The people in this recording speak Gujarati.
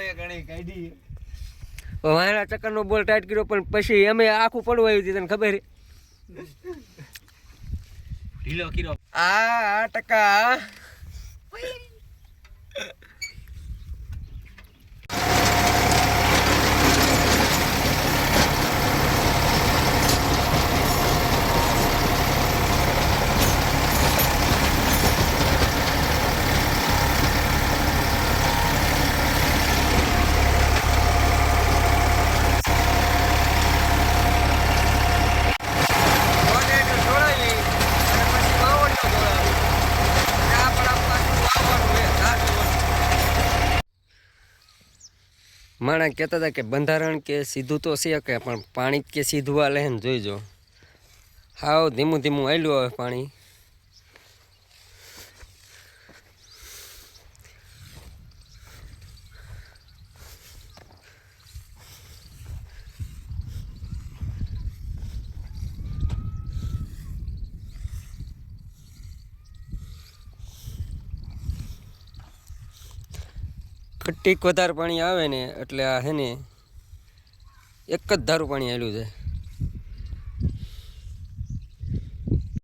એ ઘણી કાઢી વાયરા ચક્કરનો બોલ ટાઈટ કર્યો પણ પછી અમે આખું પડવાયું હતી તને ખબર ઢીલો કર્યો આ ટકા માણસ કહેતા હતા કે બંધારણ કે સીધું તો છે કે પણ પાણી કે સીધું આ લહેન જોઈજો હાવ ધીમું ધીમું આવેલું આવે પાણી કટીક વધારે પાણી આવે ને એટલે આ હે ને એક જ ધારું પાણી આવેલું છે